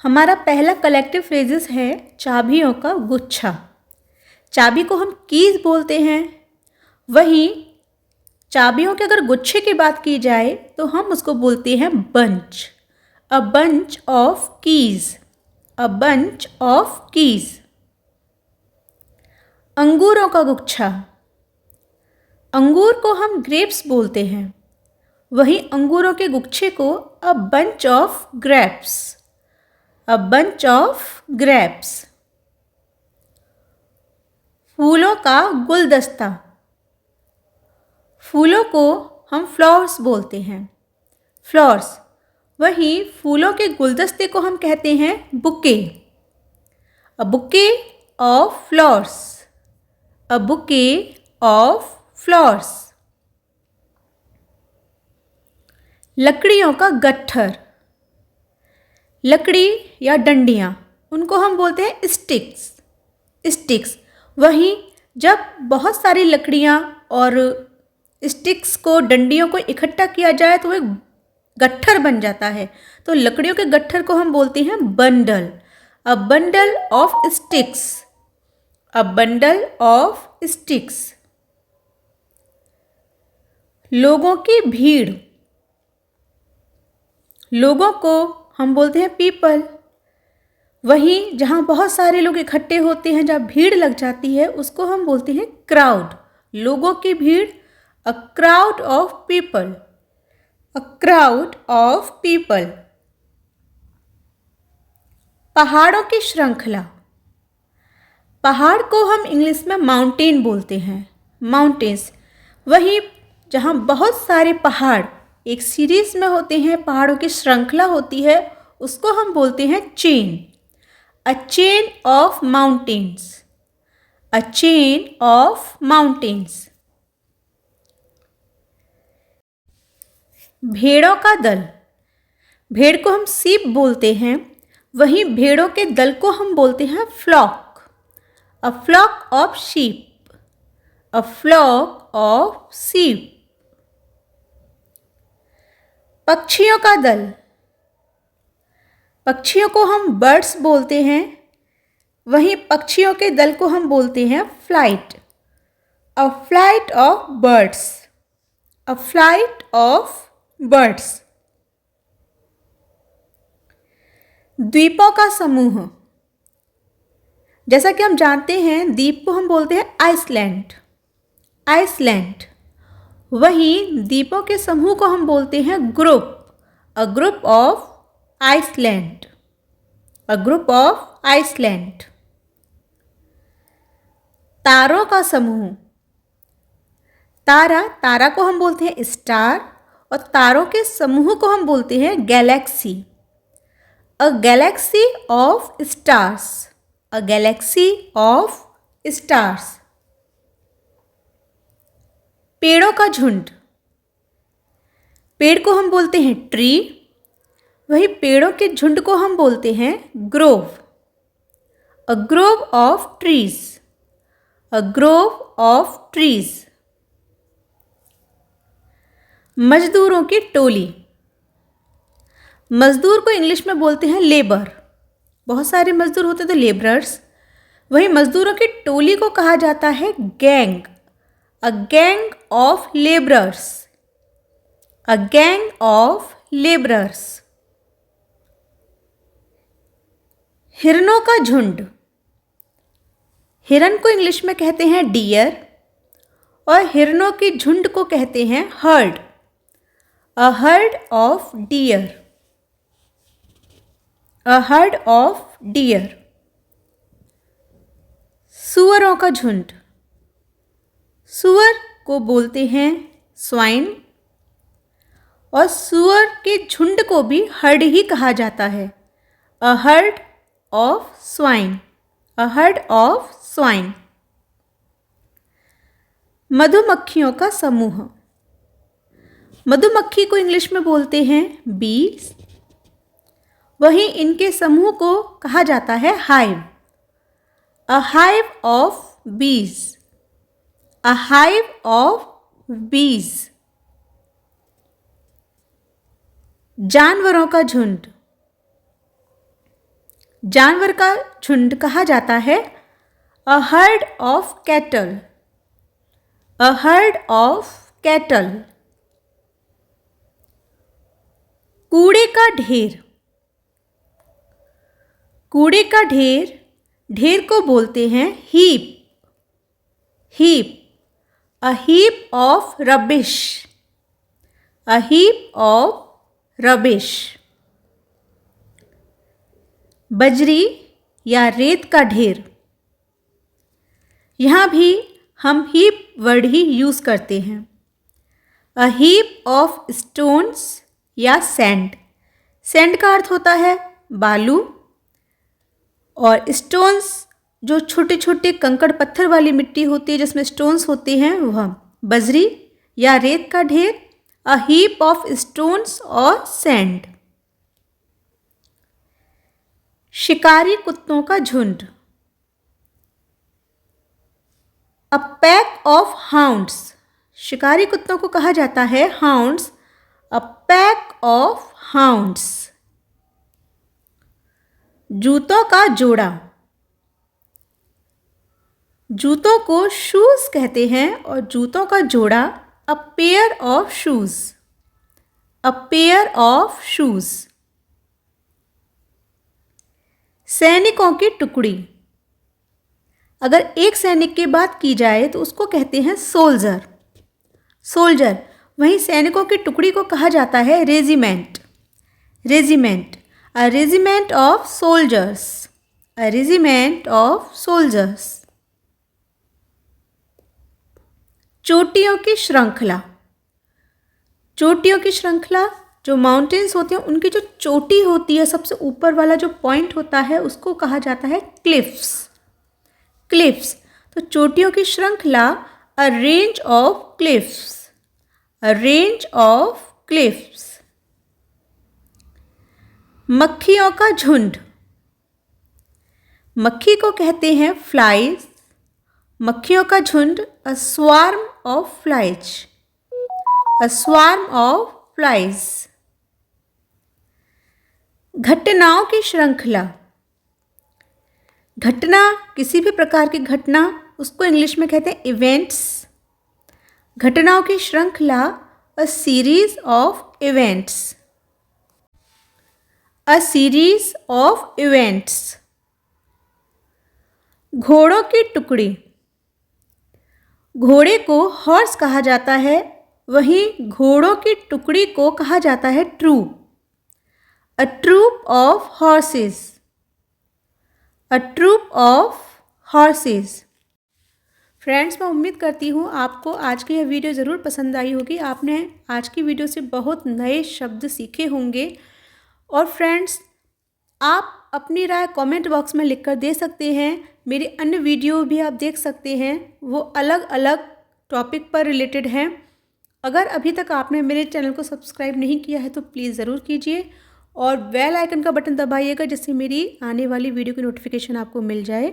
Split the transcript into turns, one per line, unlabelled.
हमारा पहला collective phrases है चाबियों का गुच्छा। चाबी को हम कीज बोलते हैं। वहीं चाबियों के अगर गुच्छे की बात की जाए तो हम उसको बोलते हैं bunch. A bunch of keys. A bunch of keys. अंगूरों का गुच्छा। अंगूर को हम ग्रेप्स बोलते हैं। वहीं अंगूरों के गुच्छे को a bunch of grapes. A bunch of grapes. फूलों का गुलदस्ता। फूलों को हम फ्लावर्स बोलते हैं। फ्लावर्स। वहीं फूलों के गुलदस्ते को हम कहते हैं bouquet. A bouquet of flowers. A bouquet of flowers. लकड़ियों का गट्ठर। लकड़ी या डंडियाँ, उनको हम बोलते हैं स्टिक्स। स्टिक्स। वहीं जब बहुत सारी लकड़ियाँ और स्टिक्स को, डंडियों को इकट्ठा किया जाए तो वो एक गट्ठर बन जाता है। तो लकड़ियों के गट्ठर को हम बोलते हैं bundle. A bundle of sticks. A bundle of sticks. लोगों की भीड़। लोगों को हम बोलते हैं पीपल। वहीं जहाँ बहुत सारे लोग इकट्ठे होते हैं, जहाँ भीड़ लग जाती है, उसको हम बोलते हैं क्राउड। लोगों की भीड़। A crowd of people. A crowd of people. पहाड़ों की श्रृंखला। पहाड़ को हम इंग्लिश में माउंटेन बोलते हैं। माउंटेन्स। वहीं जहाँ बहुत सारे पहाड़ एक सीरीज में होते हैं, पहाड़ों की श्रृंखला होती है, उसको हम बोलते हैं chain. A chain of mountains. A chain of mountains. भेड़ों का दल। भेड़ को हम सीप बोलते हैं। वहीं भेड़ों के दल को हम बोलते हैं flock. A flock of sheep. A flock of sheep. पक्षियों का दल। पक्षियों को हम बर्ड्स बोलते हैं। वहीं पक्षियों के दल को हम बोलते हैं flight. A flight of birds. A flight of birds. द्वीपों का समूह। जैसा कि हम जानते हैं, द्वीप को हम बोलते हैं आइसलैंड। आइसलैंड। वहीं द्वीपों के समूह को हम बोलते हैं group. A group of island. A group of island. तारों का समूह। तारा, तारा को हम बोलते हैं स्टार, और तारों के समूह को हम बोलते हैं Galaxy. A Galaxy of stars. A Galaxy of stars. पेड़ों का झुंड। पेड़ को हम बोलते हैं ट्री। वहीं पेड़ों के झुंड को हम बोलते हैं Grove. A Grove of trees. A Grove of trees. मजदूरों की टोली। मजदूर को इंग्लिश में बोलते हैं लेबर। बहुत सारे मजदूर होते तो लेबरर्स। वहीं मजदूरों की टोली को कहा जाता है gang. A gang of labourers. A gang of labourers. हिरनों का झुंड। हिरन को इंग्लिश में कहते हैं डियर, और हिरनों के झुंड को कहते हैं heard. A herd of dear. A herd of dear. सूअरों का झुंड। सूअर को बोलते हैं स्वाइन, और सूअर के झुंड को भी हर्ड ही कहा जाता है। A herd of swine. A herd of swine. मधुमक्खियों का समूह। मधुमक्खी को इंग्लिश में बोलते हैं बीज। वहीं इनके समूह को कहा जाता है हाइव। अ हाइव ऑफ बीज। अ हाइव ऑफ बीज। जानवरों का झुंड। जानवर का झुंड कहा जाता है a herd of cattle, a herd of cattle. कूड़े का ढेर, कूड़े का ढेर, ढेर को बोलते हैं heap, heap, a heap of rubbish, a heap of rubbish. बजरी या रेत का ढेर, यहाँ भी हम हीप वर्ड ही यूज़ करते हैं। अ हीप ऑफ स्टोन्स या सैंड, सैंड का अर्थ होता है बालू, और स्टोन्स जो छोटे छोटे कंकड़ पत्थर वाली मिट्टी होती है जिसमें स्टोन्स होते हैं वह। बजरी या रेत का ढेर, अ हीप ऑफ स्टोन्स और सैंड। शिकारी कुत्तों का झुंड, अ पैक ऑफ हाउंड्स, शिकारी कुत्तों को कहा जाता है hounds, a pack of hounds. जूतों का जोड़ा, जूतों को शूज कहते हैं और जूतों का जोड़ा a pair of shoes, a pair of shoes. सैनिकों की टुकड़ी, अगर एक सैनिक की बात की जाए तो उसको कहते हैं सोल्जर, सोल्जर। वहीं सैनिकों की टुकड़ी को कहा जाता है regiment, regiment, a regiment of soldiers, a regiment of soldiers. चोटियों की श्रृंखला, चोटियों की श्रृंखला, जो माउंटेन्स होते हैं उनकी जो चोटी होती है, सबसे ऊपर वाला जो पॉइंट होता है उसको कहा जाता है क्लिफ्स, क्लिफ्स। तो चोटियों की श्रृंखला अ range of cliffs, a range of cliffs. मक्खियों का झुंड, मक्खी को कहते हैं फ्लाइज, मक्खियों का झुंड a swarm of flies, a swarm of flies. घटनाओं की श्रृंखला, घटना किसी भी प्रकार की घटना उसको इंग्लिश में कहते हैं इवेंट्स, घटनाओं की श्रृंखला a series of events, a series of events. घोड़ों की टुकड़ी, घोड़े को हॉर्स कहा जाता है, वहीं घोड़ों की टुकड़ी को कहा जाता है troop, a troop of horses, a troop of horses. Friends, मैं उम्मीद करती हूँ आपको आज की यह वीडियो ज़रूर पसंद आई होगी। आपने आज की वीडियो से बहुत नए शब्द सीखे होंगे। और फ्रेंड्स, आप अपनी राय कमेंट बॉक्स में लिखकर दे सकते हैं। मेरी अन्य वीडियो भी आप देख सकते हैं, वो अलग अलग टॉपिक पर रिलेटेड हैं। अगर अभी तक आपने मेरे चैनल को सब्सक्राइब नहीं किया है तो प्लीज़ ज़रूर कीजिए और बेल आइकन का बटन दबाइएगा जिससे मेरी आने वाली वीडियो की नोटिफिकेशन आपको मिल जाए।